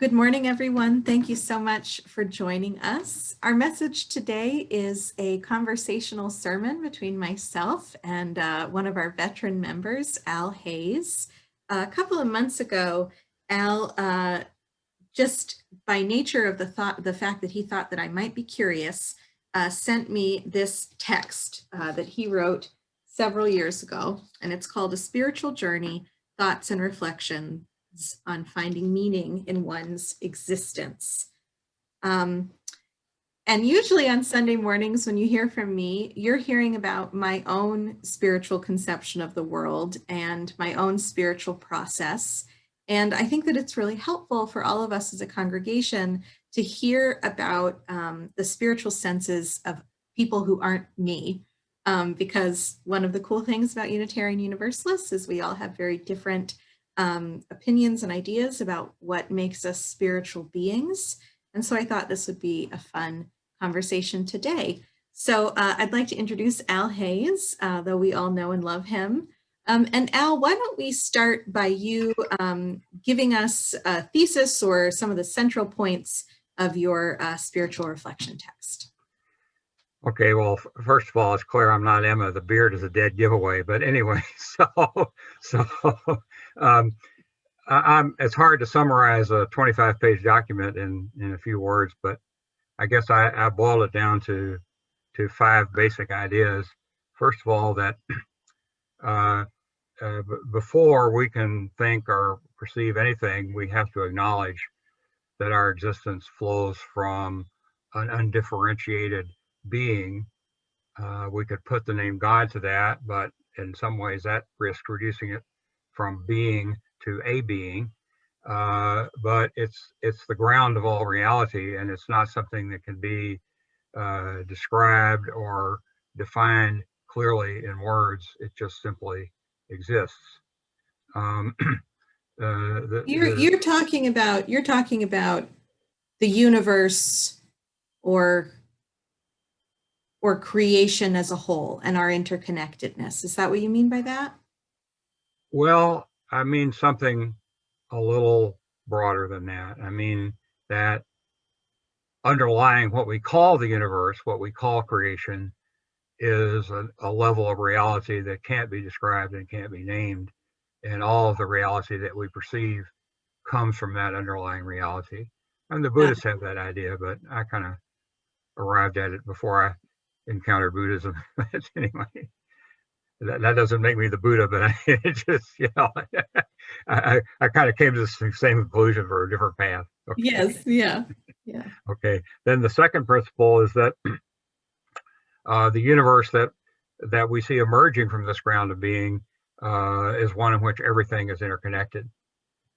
Good morning, everyone. Thank you so much for joining us. Our message today is a conversational sermon between myself and one of our veteran members, Al Hayes. A couple of months ago, Al, just by nature of the fact that he thought that I might be curious, sent me this text that he wrote several years ago, and it's called A Spiritual Journey, Thoughts and Reflections on Finding Meaning in One's Existence. And usually on Sunday mornings, when you hear from me, you're hearing about my own spiritual conception of the world and my own spiritual process. And I think that it's really helpful for all of us as a congregation to hear about the spiritual senses of people who aren't me. Because one of the cool things about Unitarian Universalists is we all have very different opinions and ideas about what makes us spiritual beings. And so I thought this would be a fun conversation today. So I'd like to introduce Al Hayes, though we all know and love him. And Al, why don't we start by you giving us a thesis or some of the central points of your spiritual reflection text. Okay, well, first of all, it's clear I'm not Emma. The beard is a dead giveaway. But anyway, it's hard to summarize a 25-page document in a few words, but I guess I boiled it down to 5 basic ideas. First of all, that before we can think or perceive anything, we have to acknowledge that our existence flows from an undifferentiated being. We could put the name God to that, but in some ways that risks reducing it from being to a being. But it's the ground of all reality, and it's not something that can be described or defined clearly in words. It just simply exists. You're talking about the universe or creation as a whole and our interconnectedness. Is that what you mean by that? Well, I mean something a little broader than that. I mean that underlying what we call the universe, what we call creation, is a level of reality that can't be described and can't be named. And all of the reality that we perceive comes from that underlying reality. And the Buddhists have that idea, but I kind of arrived at it before I encountered Buddhism. Anyway, that doesn't make me the Buddha, but it just, I kind of came to the same conclusion for a different path. Okay. Yes, yeah. Okay, then the second principle is that the universe that we see emerging from this ground of being is one in which everything is interconnected,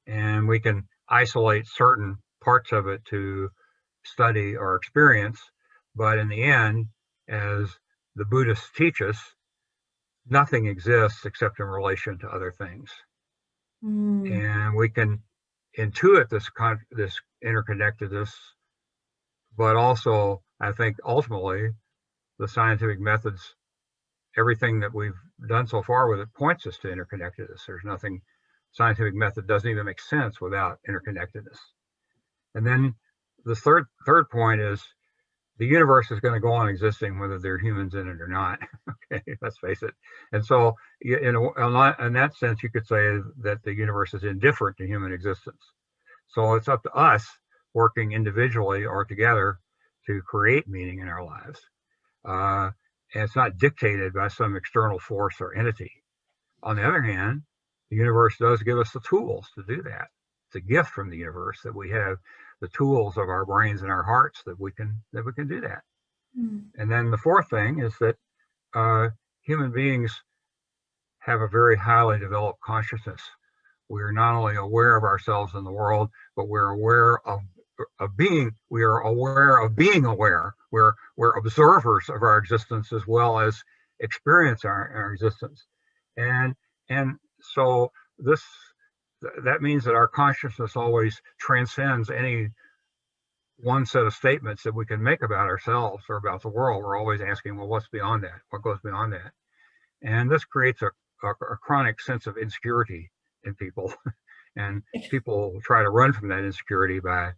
and we can isolate certain parts of it to study or experience, but in the end, as the Buddhists teach us, nothing exists except in relation to other things. And we can intuit this interconnectedness, but also I think ultimately the scientific methods, everything that we've done so far with it points us to interconnectedness. There's nothing, scientific method doesn't even make sense without interconnectedness. And then the third point is the universe is going to go on existing whether there are humans in it or not. Okay, let's face it. And so in that sense, you could say that the universe is indifferent to human existence. So it's up to us working individually or together to create meaning in our lives. And it's not dictated by some external force or entity. On the other hand, the universe does give us the tools to do that. It's a gift from the universe that we have the tools of our brains and our hearts that we can do that. And then the fourth thing is that human beings have a very highly developed consciousness. We're not only aware of ourselves in the world, but we're aware of being. We are aware of being aware. We're observers of our existence as well as experience our existence. And so that means that our consciousness always transcends any one set of statements that we can make about ourselves or about the world. We're always asking, well, what's beyond that? What goes beyond that? And this creates a chronic sense of insecurity in people. And people try to run from that insecurity by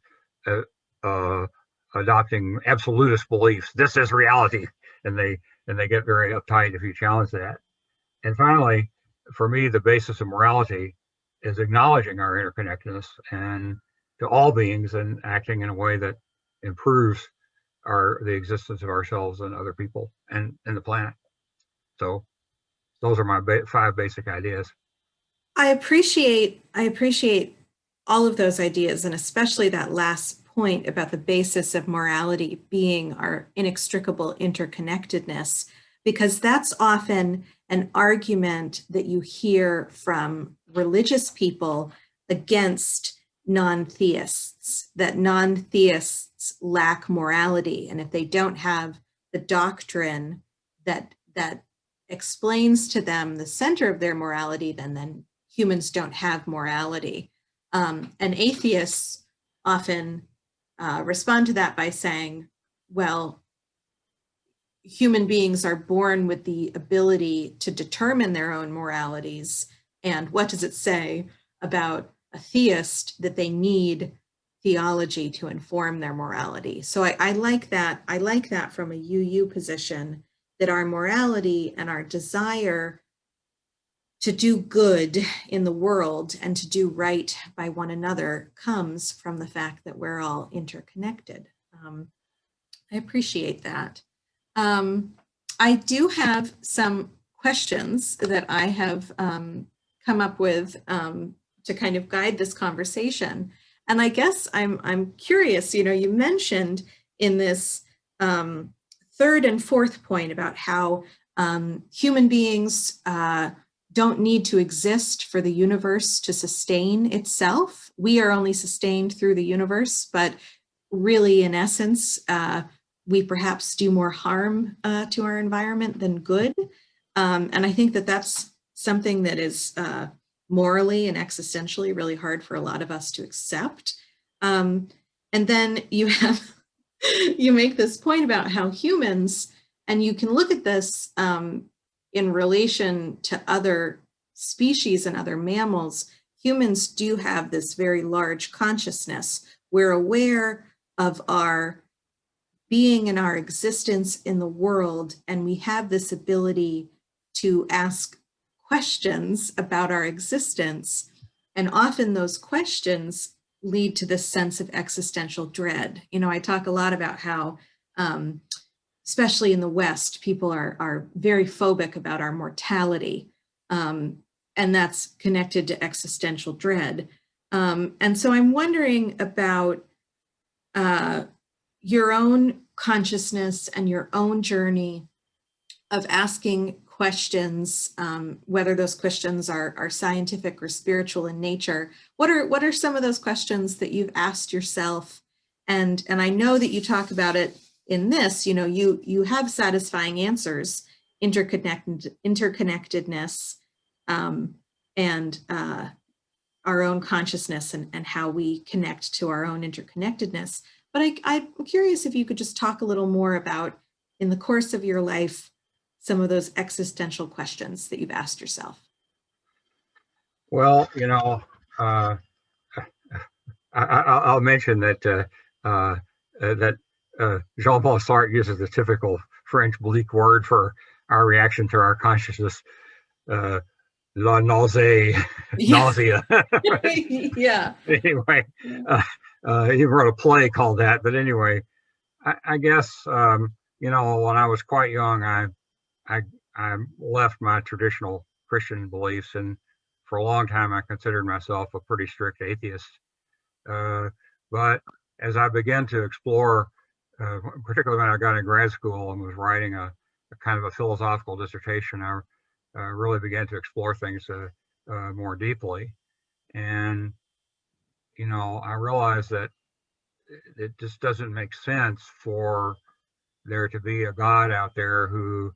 uh, uh, adopting absolutist beliefs. This is reality, and they get very uptight if you challenge that. And finally, for me, the basis of morality is acknowledging our interconnectedness and to all beings and acting in a way that improves the existence of ourselves and other people and the planet. So those are my 5 basic ideas. I appreciate all of those ideas, and especially that last point about the basis of morality being our inextricable interconnectedness, because that's often an argument that you hear from religious people against non-theists, that non-theists lack morality, and if they don't have the doctrine that explains to them the center of their morality, then humans don't have morality. And atheists often respond to that by saying, well, human beings are born with the ability to determine their own moralities. And what does it say about a theist that they need theology to inform their morality? So I like that. I like that from a UU position, that our morality and our desire to do good in the world and to do right by one another comes from the fact that we're all interconnected. I appreciate that. I do have some questions that I have come up with to kind of guide this conversation. And I guess I'm curious, you mentioned in this third and fourth point about how human beings don't need to exist for the universe to sustain itself. We are only sustained through the universe, but really, in essence, we perhaps do more harm to our environment than good. And I think that that's something that is morally and existentially really hard for a lot of us to accept. And then you make this point about how humans, and you can look at this in relation to other species and other mammals, humans do have this very large consciousness. We're aware of our being and our existence in the world, and we have this ability to ask questions about our existence. And often those questions lead to this sense of existential dread. I talk a lot about how especially in the West, people are very phobic about our mortality, and that's connected to existential dread. And so I'm wondering about your own consciousness and your own journey of asking questions, whether those questions are scientific or spiritual in nature. What are some of those questions that you've asked yourself? And I know that you talk about it in this, you have satisfying answers, interconnectedness, and our own consciousness and how we connect to our own interconnectedness. But I'm curious if you could just talk a little more about, in the course of your life, some of those existential questions that you've asked yourself. Well, I'll mention that Jean-Paul Sartre uses the typical French bleak word for our reaction to our consciousness, la nausea, nausea. Yeah. Anyway, he wrote a play called that. But anyway, I guess when I was quite young, I left my traditional Christian beliefs, and for a long time I considered myself a pretty strict atheist. But as I began to explore, particularly when I got in grad school and was writing a kind of a philosophical dissertation, I really began to explore things more deeply. And, I realized that it just doesn't make sense for there to be a God out there who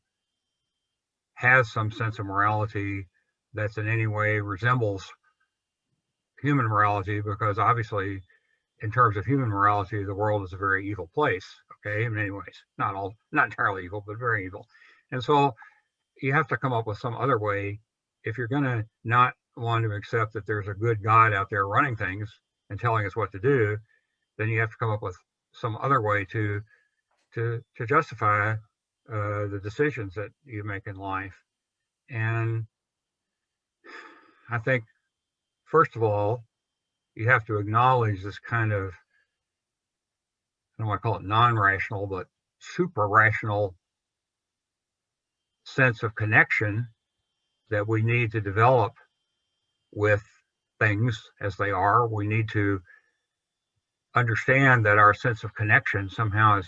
has some sense of morality that's in any way resembles human morality, because obviously, in terms of human morality, the world is a very evil place, okay, in many ways. Not entirely evil, but very evil. And so you have to come up with some other way, if you're going to not want to accept that there's a good God out there running things and telling us what to do, then you have to come up with some other way to justify the decisions that you make in life. And I think, first of all, you have to acknowledge this kind of, I don't want to call it non-rational, but super rational sense of connection that we need to develop with things as they are. We need to understand that our sense of connection somehow is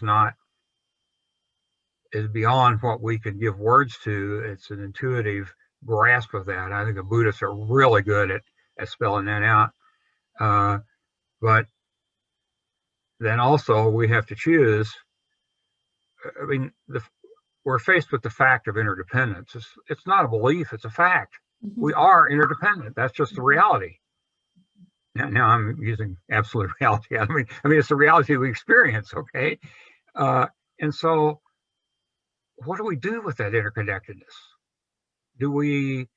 beyond what we can give words to. It's an intuitive grasp of that. I think the Buddhists are really good at spelling that out. But then also we have to choose. I mean, we're faced with the fact of interdependence. It's not a belief, it's a fact. Mm-hmm. We are interdependent. That's just the reality. Now I'm using absolute reality. I mean, it's the reality we experience, okay? And so what do we do with that interconnectedness? Do we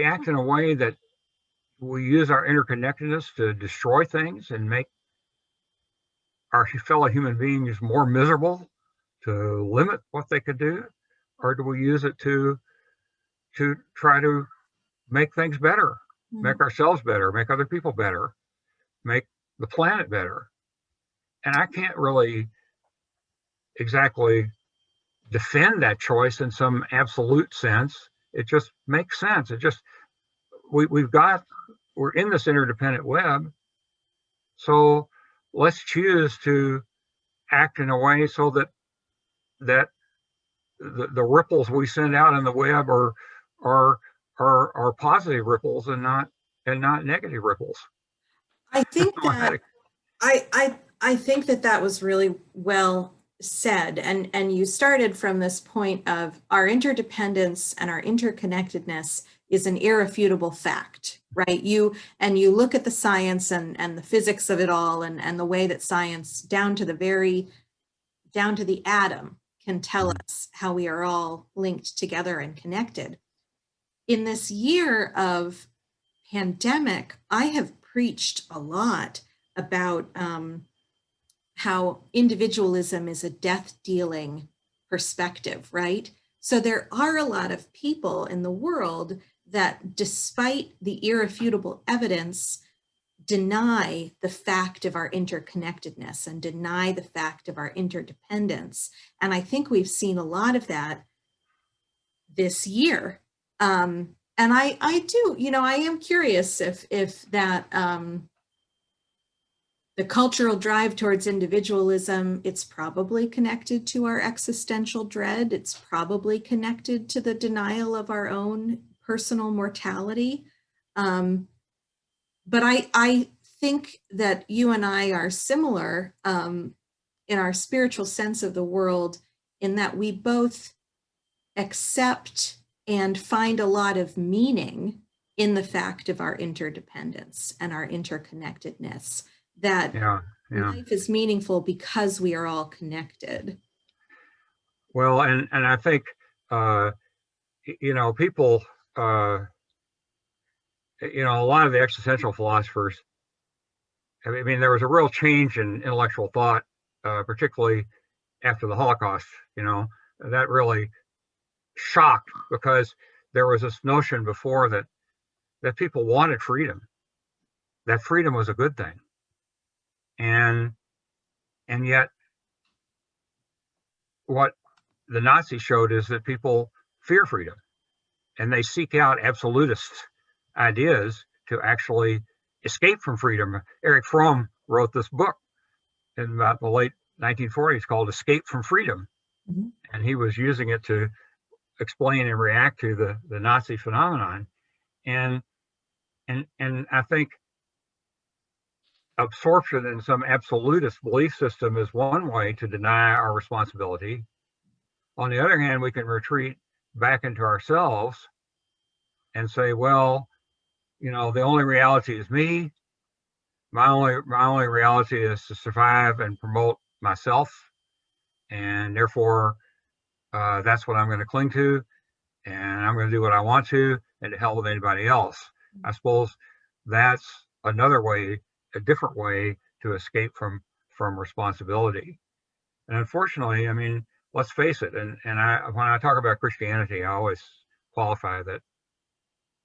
act in a way that we use our interconnectedness to destroy things and make our fellow human beings more miserable, to limit what they could do? Or do we use it to try to make things better, make ourselves better, make other people better, make the planet better? And I can't really exactly defend that choice in some absolute sense. It just makes sense. It just, we're in this interdependent web. So let's choose to act in a way so that the ripples we send out in the web are positive ripples and not negative ripples. I think that I think that was really well said, and you started from this point of our interdependence and our interconnectedness is an irrefutable fact, right? You look at the science and the physics of it all, and the way that science down to the atom can tell us how we are all linked together and connected. In this year of pandemic, I have preached a lot about how individualism is a death-dealing perspective, right? So there are a lot of people in the world that, despite the irrefutable evidence, deny the fact of our interconnectedness and deny the fact of our interdependence. And I think we've seen a lot of that this year. And I do, I am curious if that the cultural drive towards individualism, it's probably connected to our existential dread. It's probably connected to the denial of our own personal mortality. But I think that you and I are similar in our spiritual sense of the world, in that we both accept and find a lot of meaning in the fact of our interdependence and our interconnectedness, that life is meaningful because we are all connected. Well, and I think, people, a lot of the existential philosophers, I mean, there was a real change in intellectual thought, particularly after the Holocaust, that really shocked, because there was this notion before that people wanted freedom, that freedom was a good thing. And yet what the Nazis showed is that people fear freedom, and they seek out absolutist ideas to actually escape from freedom. Erich Fromm wrote this book in about the late 1940s called Escape from Freedom. Mm-hmm. And he was using it to explain and react to the Nazi phenomenon. And I think absorption in some absolutist belief system is one way to deny our responsibility. On the other hand, we can retreat back into ourselves and say, well, the only reality is me. My only reality is to survive and promote myself, and therefore that's what I'm going to cling to, and I'm going to do what I want to, and to hell with anybody else. I suppose that's another way, a different way to escape from responsibility. And unfortunately, I mean, let's face it, and when I talk about Christianity, I always qualify that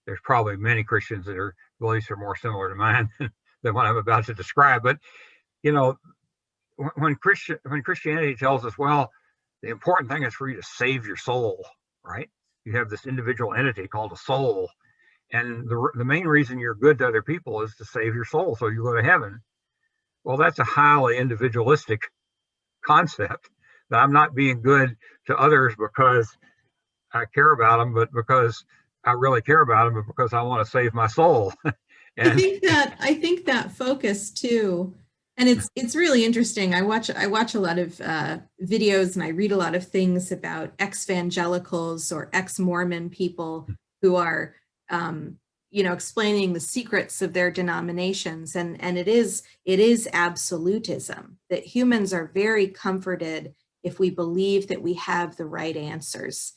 there's probably many Christians that are beliefs are more similar to mine than what I'm about to describe. But you know, when Christianity tells us, well, the important thing is for you to save your soul, right? You have this individual entity called a soul, and the main reason you're good to other people is to save your soul, so you go to heaven. Well, that's a highly individualistic concept. That I'm not being good to others because I care about them, but because I really care about them, but because I want to save my soul. And I think that focus too, and it's really interesting. I watch a lot of videos and I read a lot of things about ex-evangelicals or ex-Mormon people who are explaining the secrets of their denominations, and it is absolutism, that humans are very comforted if we believe that we have the right answers.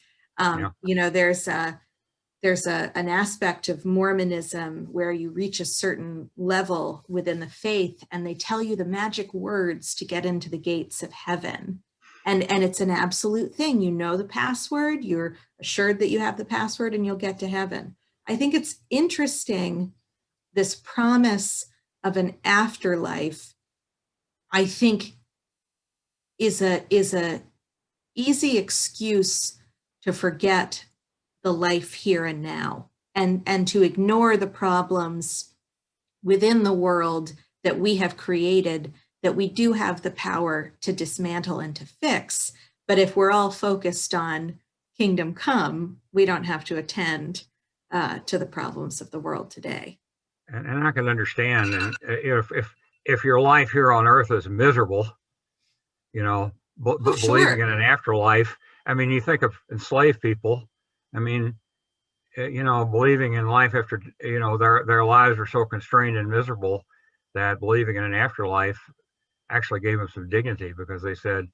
There's an aspect of Mormonism where you reach a certain level within the faith and they tell you the magic words to get into the gates of heaven. And it's an absolute thing. You know the password, you're assured that you have the password and you'll get to heaven. I think it's interesting, this promise of an afterlife, I think is a easy excuse to forget the life here and now, and to ignore the problems within the world that we have created, that we do have the power to dismantle and to fix. But if we're all focused on kingdom come, we don't have to attend to the problems of the world today. And I can understand, and if your life here on earth is miserable, believing in an afterlife, I mean, you think of enslaved people. I mean, believing in life after, their lives are so constrained and miserable that believing in an afterlife actually gave them some dignity, because they said,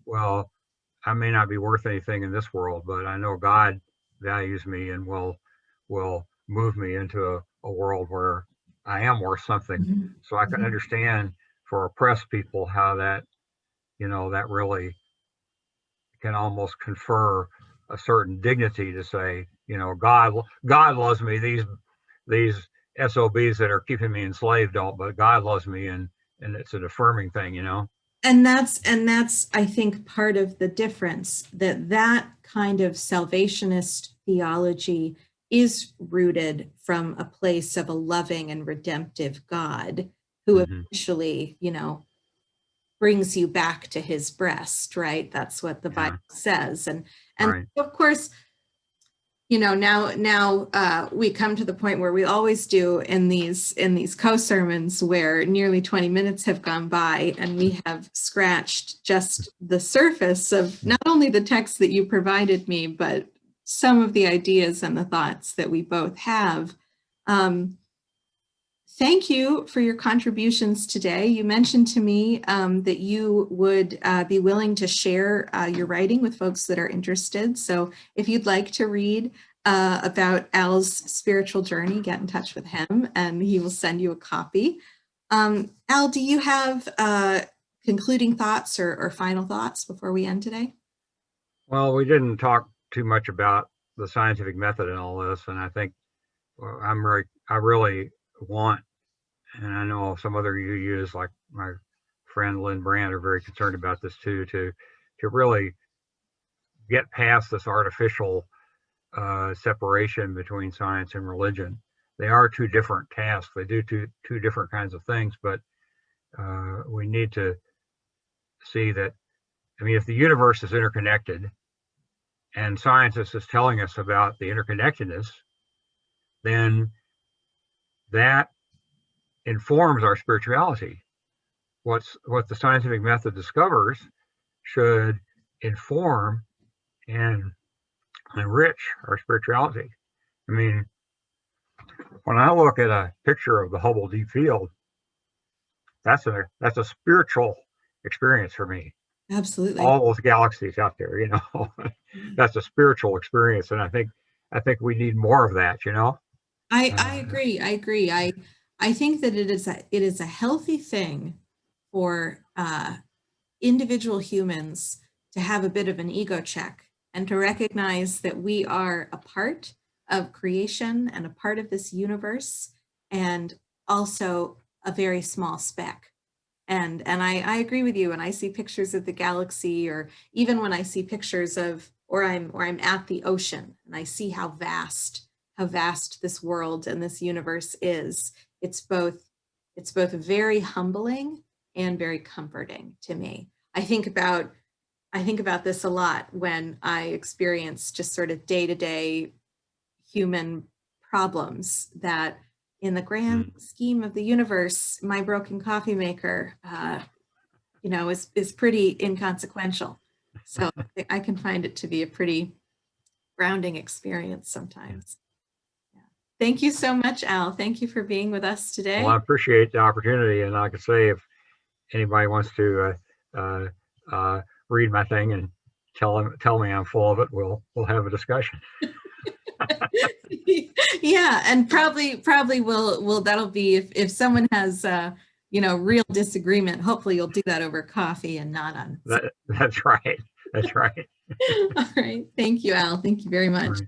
well, I may not be worth anything in this world, but I know God values me and will move me into a world where I am worth something. So I can understand for oppressed people how that, that really can almost confer a certain dignity to say, God loves me. These SOBs that are keeping me enslaved don't, but God loves me, and it's an affirming thing, And that's I think part of the difference, that kind of salvationist theology is rooted from a place of a loving and redemptive God who eventually, brings you back to his breast, right? That's what the Bible says. And right. Of course, now we come to the point where we always do in these co-sermons, where nearly 20 minutes have gone by and we have scratched just the surface of not only the text that you provided me, but some of the ideas and the thoughts that we both have. Thank you for your contributions today. You mentioned to me that you would be willing to share your writing with folks that are interested. So if you'd like to read about Al's spiritual journey, get in touch with him and he will send you a copy. Al, do you have concluding thoughts or final thoughts before we end today? Well, we didn't talk too much about the scientific method in all this, and I think I really want, and I know some other UUs like my friend Lynn Brandt are very concerned about this too, to really get past this artificial separation between science and religion. They are two different tasks. They do two different kinds of things, but we need to see that, I mean, if the universe is interconnected and scientists is telling us about the interconnectedness, then that informs our spirituality. What the scientific method discovers should inform and enrich our spirituality. I mean, when I look at a picture of the Hubble Deep Field, that's a spiritual experience for me. Absolutely. All those galaxies out there, that's a spiritual experience, and I think I think we need more of that, you know? I agree. I agree. I think that it is a healthy thing for individual humans to have a bit of an ego check and to recognize that we are a part of creation and a part of this universe, and also a very small speck. And I agree with you. When I see pictures of the galaxy, or even when I see pictures of, or I'm at the ocean and I see how vast this world and this universe is, it's both very humbling and very comforting to me. I think about this a lot when I experience just sort of day-to-day human problems that, in the grand scheme of the universe, my broken coffee maker, is pretty inconsequential. So I can find it to be a pretty grounding experience sometimes. Yeah. Thank you so much, Al. Thank you for being with us today. Well, I appreciate the opportunity, and like I say, if anybody wants to read my thing and tell me I'm full of it, we'll have a discussion. Yeah, and probably will that'll be if someone has real disagreement. Hopefully you'll do that over coffee and not on. That's right. That's right. All right. Thank you, Al. Thank you very much.